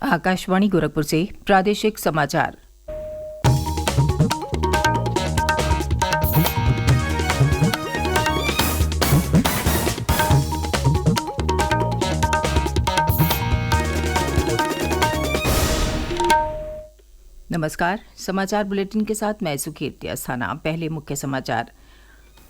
आकाशवाणी गोरखपुर से प्रादेशिक समाचार। नमस्कार, समाचार बुलेटिन के साथ मैं सुकीर्ति अस्थाना। पहले मुख्य समाचार।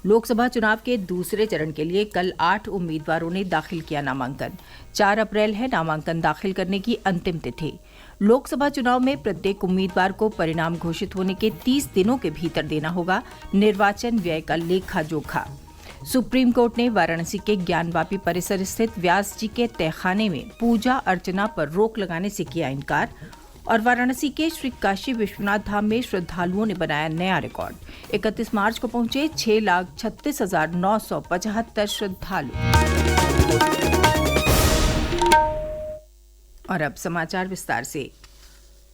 लोकसभा चुनाव के दूसरे चरण के लिए कल 8 उम्मीदवारों ने दाखिल किया नामांकन। 4 अप्रैल है नामांकन दाखिल करने की अंतिम तिथि। लोकसभा चुनाव में प्रत्येक उम्मीदवार को परिणाम घोषित होने के 30 दिनों के भीतर देना होगा निर्वाचन व्यय का लेखा जोखा। सुप्रीम कोर्ट ने वाराणसी के ज्ञानवापी परिसर स्थित व्यास जी के तहखाने में पूजा अर्चना पर रोक लगाने से किया इनकार। और वाराणसी के श्री काशी विश्वनाथ धाम में श्रद्धालुओं ने बनाया नया रिकॉर्ड। 31 मार्च को पहुंचे 6,36,975 श्रद्धालु। और अब समाचार विस्तार से।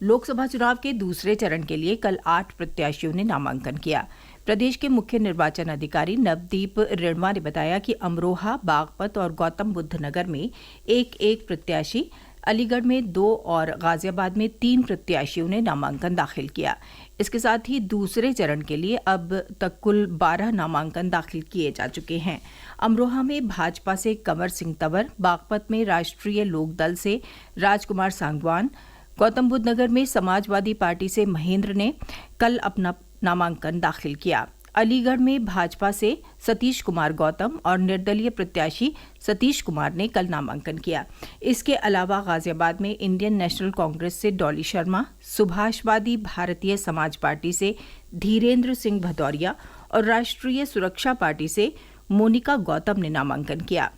लोकसभा चुनाव के दूसरे चरण के लिए कल 8 प्रत्याशियों ने नामांकन किया। प्रदेश के मुख्य निर्वाचन अधिकारी नवदीप रेणवा ने बताया कि अमरोहा, बागपत और गौतम बुद्ध नगर में एक प्रत्याशी, अलीगढ़ में 2 और गाजियाबाद में 3 प्रत्याशियों ने नामांकन दाखिल किया। इसके साथ ही दूसरे चरण के लिए अब तक कुल 12 नामांकन दाखिल किए जा चुके हैं। अमरोहा में भाजपा से कंवर सिंह तंवर, बागपत में राष्ट्रीय लोकदल से राजकुमार सांगवान, गौतम बुद्ध नगर में समाजवादी पार्टी से महेंद्र ने कल अपना नामांकन दाखिल किया। अलीगढ़ में भाजपा से सतीश कुमार गौतम और निर्दलीय प्रत्याशी सतीश कुमार ने कल नामांकन किया। इसके अलावा गाजियाबाद में इंडियन नेशनल कांग्रेस से डॉली शर्मा, सुभाषवादी भारतीय समाज पार्टी से धीरेन्द्र सिंह भदौरिया और राष्ट्रीय सुरक्षा पार्टी से मोनिका गौतम ने नामांकन किया।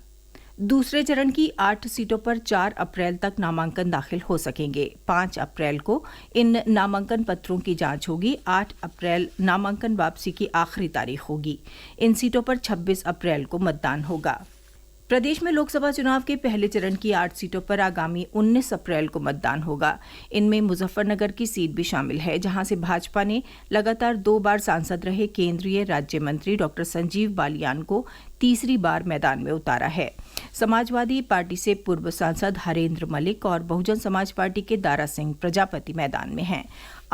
दूसरे चरण की 8 सीटों पर 4 अप्रैल तक नामांकन दाखिल हो सकेंगे। 5 अप्रैल को इन नामांकन पत्रों की जांच होगी। 8 अप्रैल नामांकन वापसी की आखिरी तारीख होगी। इन सीटों पर 26 अप्रैल को मतदान होगा। प्रदेश में लोकसभा चुनाव के पहले चरण की 8 सीटों पर आगामी 19 अप्रैल को मतदान होगा। इनमें मुजफ्फरनगर की सीट भी शामिल है, जहां से भाजपा ने लगातार 2 बार सांसद रहे केंद्रीय राज्य मंत्री डॉक्टर संजीव बालियान को तीसरी बार मैदान में उतारा है। समाजवादी पार्टी से पूर्व सांसद हरेंद्र मलिक और बहुजन समाज पार्टी के दारा सिंह प्रजापति मैदान में हैं।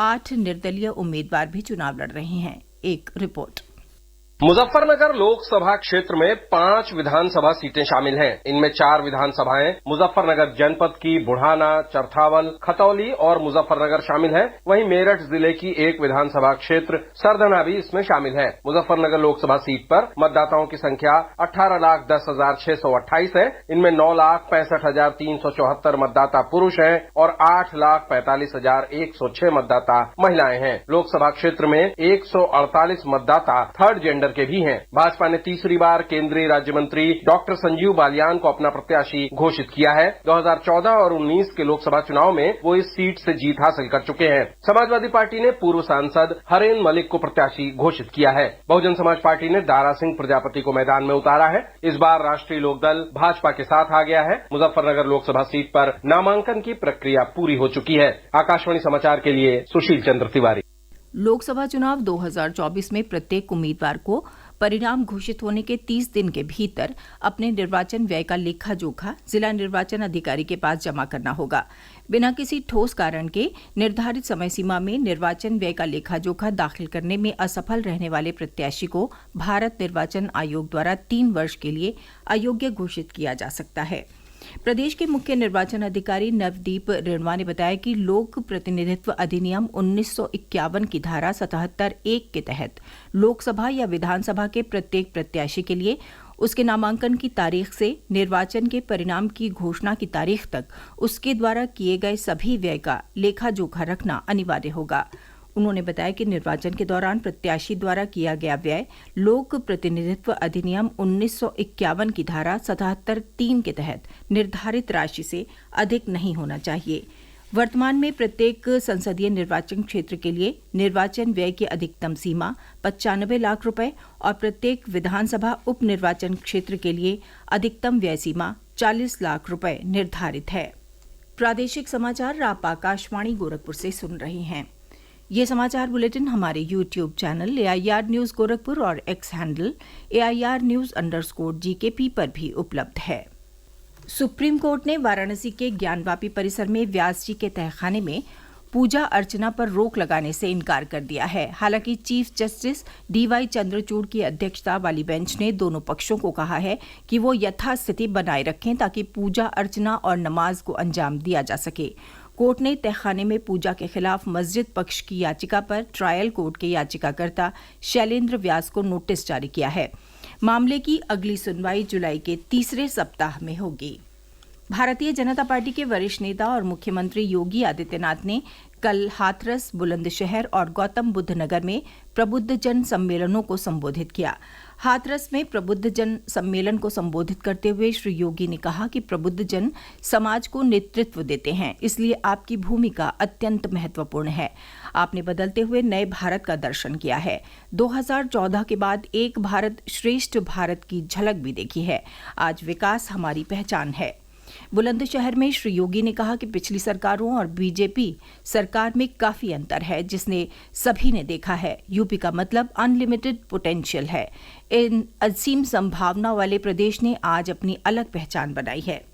8 निर्दलीय उम्मीदवार भी चुनाव लड़ रहे हैं। एक रिपोर्ट। मुजफ्फरनगर लोकसभा क्षेत्र में 5 विधानसभा सीटें शामिल हैं। इनमें 4 विधानसभाएं मुजफ्फरनगर जनपद की बुढ़ाना, चरथावल, खतौली और मुजफ्फरनगर शामिल हैं। वहीं मेरठ जिले की एक विधानसभा क्षेत्र सरधना भी इसमें शामिल है। मुजफ्फरनगर लोकसभा सीट पर मतदाताओं की संख्या 18,10,628 है। इनमें 9,65,374 मतदाता पुरुष हैं और 8,45,106 मतदाता महिलाएं हैं। लोकसभा क्षेत्र में 148 मतदाता थर्ड जेंडर के भी हैं। भाजपा ने तीसरी बार केंद्रीय राज्य मंत्री डॉक्टर संजीव बालियान को अपना प्रत्याशी घोषित किया है। 2014 और 19 के लोकसभा चुनाव में वो इस सीट से जीत हासिल कर चुके हैं। समाजवादी पार्टी ने पूर्व सांसद हरेंद्र मलिक को प्रत्याशी घोषित किया है। बहुजन समाज पार्टी ने दारा सिंह प्रजापति को मैदान में उतारा है। इस बार राष्ट्रीय लोकदल भाजपा के साथ आ गया है। मुजफ्फरनगर लोकसभा सीट पर नामांकन की प्रक्रिया पूरी हो चुकी है। आकाशवाणी समाचार के लिए सुशील चंद्र तिवारी। लोकसभा चुनाव 2024 में प्रत्येक उम्मीदवार को परिणाम घोषित होने के 30 दिन के भीतर अपने निर्वाचन व्यय का लेखा जोखा जिला निर्वाचन अधिकारी के पास जमा करना होगा। बिना किसी ठोस कारण के निर्धारित समय सीमा में निर्वाचन व्यय का लेखा जोखा दाखिल करने में असफल रहने वाले प्रत्याशी को भारत निर्वाचन आयोग द्वारा 3 वर्ष के लिए अयोग्य घोषित किया जा सकता है। प्रदेश के मुख्य निर्वाचन अधिकारी नवदीप रेणवा ने बताया कि लोक प्रतिनिधित्व अधिनियम 1951 की धारा 77(1) के तहत लोकसभा या विधानसभा के प्रत्येक प्रत्याशी के लिए उसके नामांकन की तारीख से निर्वाचन के परिणाम की घोषणा की तारीख तक उसके द्वारा किए गए सभी व्यय का लेखा जोखा रखना अनिवार्य होगा। उन्होंने बताया कि निर्वाचन के दौरान प्रत्याशी द्वारा किया गया व्यय लोक प्रतिनिधित्व अधिनियम 1951 की धारा 77(3) के तहत निर्धारित राशि से अधिक नहीं होना चाहिए। वर्तमान में प्रत्येक संसदीय निर्वाचन क्षेत्र के लिए निर्वाचन व्यय की अधिकतम सीमा 95 लाख रुपए और प्रत्येक विधानसभा उप निर्वाचन क्षेत्र के लिए अधिकतम व्यय सीमा 40 लाख रुपए निर्धारित है। प्रादेशिक समाचार आप आकाशवाणी गोरखपुर से सुन रहे हैं। ये समाचार बुलेटिन हमारे YouTube channel AIR news Gorakhpur और X handle AIR news _GKP पर भी उपलब्ध है। सुप्रीम कोर्ट ने वाराणसी के ज्ञानवापी परिसर में व्यास जी के तहखाने में पूजा अर्चना पर रोक लगाने से इनकार कर दिया है। हालांकि चीफ जस्टिस डीवाई चंद्रचूड़ की अध्यक्षता वाली बेंच ने दोनों पक्षों को कहा है कि वो यथास्थिति बनाए रखें ताकि पूजा अर्चना और नमाज को अंजाम दिया जा सके। कोर्ट ने तहखाने में पूजा के खिलाफ मस्जिद पक्ष की याचिका पर ट्रायल कोर्ट के याचिकाकर्ता शैलेंद्र व्यास को नोटिस जारी किया है। मामले की अगली सुनवाई जुलाई के तीसरे सप्ताह में होगी। भारतीय जनता पार्टी के वरिष्ठ नेता और मुख्यमंत्री योगी आदित्यनाथ ने कल हाथरस, बुलंदशहर और गौतम बुद्ध नगर में प्रबुद्ध जन सम्मेलनों को संबोधित किया। हाथरस में प्रबुद्ध जन सम्मेलन को संबोधित करते हुए श्री योगी ने कहा कि प्रबुद्ध जन समाज को नेतृत्व देते हैं, इसलिए आपकी भूमिका अत्यंत महत्वपूर्ण है। आपने बदलते हुए नए भारत का दर्शन किया है। 2014 के बाद एक भारत श्रेष्ठ भारत की झलक भी देखी है। आज विकास हमारी पहचान है। बुलंदशहर में श्री योगी ने कहा कि पिछली सरकारों और बीजेपी सरकार में काफी अंतर है, जिसने सभी ने देखा है। यूपी का मतलब अनलिमिटेड पोटेंशियल है। इन असीम संभावना वाले प्रदेश ने आज अपनी अलग पहचान बनाई है।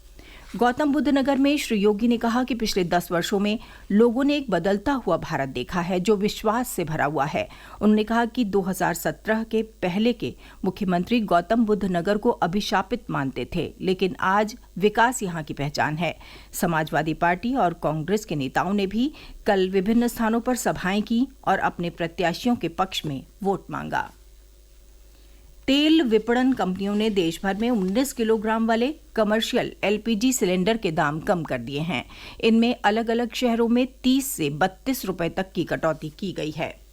गौतम बुद्ध नगर में श्री योगी ने कहा कि पिछले 10 वर्षों में लोगों ने एक बदलता हुआ भारत देखा है जो विश्वास से भरा हुआ है। उन्होंने कहा कि 2017 के पहले के मुख्यमंत्री गौतम बुद्ध नगर को अभिशापित मानते थे, लेकिन आज विकास यहाँ की पहचान है। समाजवादी पार्टी और कांग्रेस के नेताओं ने भी कल विभिन्न स्थानों पर सभाएं की और अपने प्रत्याशियों के पक्ष में वोट मांगा। तेल विपणन कंपनियों ने देश भर में 19 किलोग्राम वाले कमर्शियल एलपीजी सिलेंडर के दाम कम कर दिए हैं। इनमें अलग अलग शहरों में 30 से 32 रुपए तक की कटौती की गई है।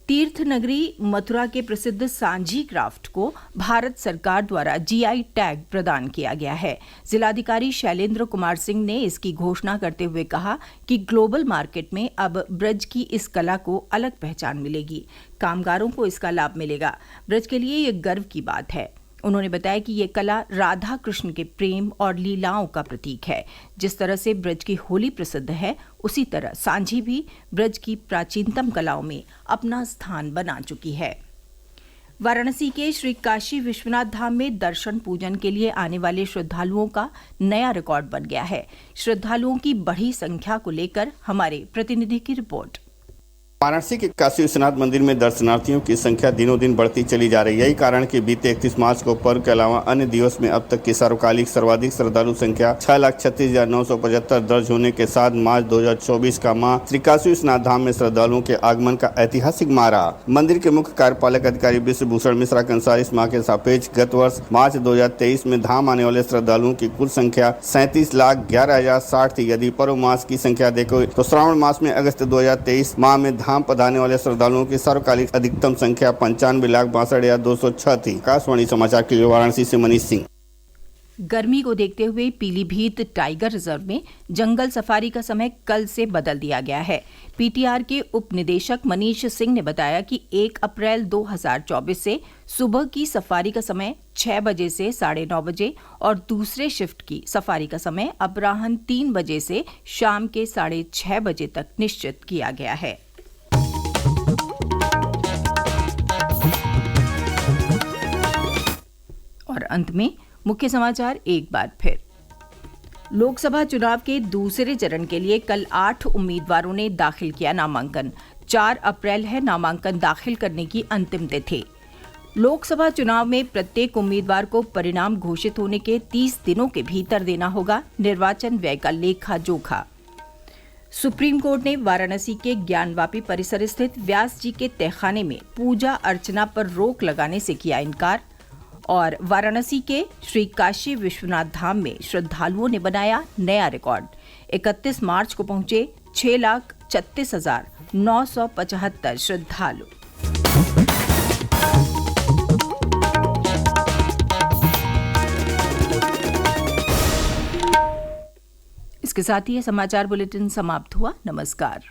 तीर्थ नगरी मथुरा के प्रसिद्ध सांझी क्राफ्ट को भारत सरकार द्वारा जीआई टैग प्रदान किया गया है। जिलाधिकारी शैलेंद्र कुमार सिंह ने इसकी घोषणा करते हुए कहा कि ग्लोबल मार्केट में अब ब्रज की इस कला को अलग पहचान मिलेगी। कामगारों को इसका लाभ मिलेगा। ब्रज के लिए ये गर्व की बात है। उन्होंने बताया कि ये कला राधा कृष्ण के प्रेम और लीलाओं का प्रतीक है। जिस तरह से ब्रज की होली प्रसिद्ध है, उसी तरह सांझी भी ब्रज की प्राचीनतम कलाओं में अपना स्थान बना चुकी है। वाराणसी के श्री काशी विश्वनाथ धाम में दर्शन पूजन के लिए आने वाले श्रद्धालुओं का नया रिकॉर्ड बन गया है। श्रद्धालुओं की बढ़ी संख्या को लेकर हमारे प्रतिनिधि की रिपोर्ट। वाराणसी के काशी विश्वनाथ मंदिर में दर्शनार्थियों की संख्या दिनों दिन बढ़ती चली जा रही है। यही कारण कि बीते 31 मार्च को पर्व के अलावा अन्य दिवस में अब तक की सार्वकालिक सर्वाधिक श्रद्धालु संख्या 6,36,975 दर्ज होने के साथ मार्च 2024 का माह श्री काशी विश्वनाथ धाम में श्रद्धालुओं के आगमन का ऐतिहासिक माह रहा। मंदिर के मुख्य कार्यपालक अधिकारी विश्वभूषण मिश्रा के अनुसार इस माह के सापेक्ष गत वर्ष मार्च 2023 में धाम आने वाले श्रद्धालुओं की कुल संख्या 37,11,060 थी। यदि पर्व मास की संख्या देखें तो श्रावण मास में अगस्त 2023 माह में धाम पधारने वाले श्रद्धालुओं की सार्वकालिक अधिकतम संख्या 95,62,206 थी। आकाशवाणी समाचार के लिए वाराणसी से मनीष सिंह। गर्मी को देखते हुए पीलीभीत टाइगर रिजर्व में जंगल सफारी का समय कल से बदल दिया गया है। पीटीआर के उप निदेशक मनीष सिंह ने बताया कि 1 अप्रैल 2024 से सुबह की सफारी का समय 6 बजे से 9:30 बजे और दूसरे शिफ्ट की सफारी का समय अपराह्न 3 बजे से शाम के 6:30 बजे तक निश्चित किया गया है। और अंत में मुख्य समाचार एक बार फिर। लोकसभा चुनाव के दूसरे चरण के लिए कल 8 उम्मीदवारों ने दाखिल किया नामांकन। 4 अप्रैल है नामांकन दाखिल करने की अंतिम तिथि। लोकसभा चुनाव में प्रत्येक उम्मीदवार को परिणाम घोषित होने के 30 दिनों के भीतर देना होगा निर्वाचन व्यय का लेखा जोखा। सुप्रीम कोर्ट ने वाराणसी के ज्ञानवापी परिसर स्थित व्यास जी के तहखाने में पूजा अर्चना पर रोक लगाने से किया इनकार। और वाराणसी के श्री काशी विश्वनाथ धाम में श्रद्धालुओं ने बनाया नया रिकॉर्ड। 31 मार्च को पहुंचे 6,36,975 श्रद्धालु। इसके साथ ही यह समाचार बुलेटिन समाप्त हुआ। नमस्कार।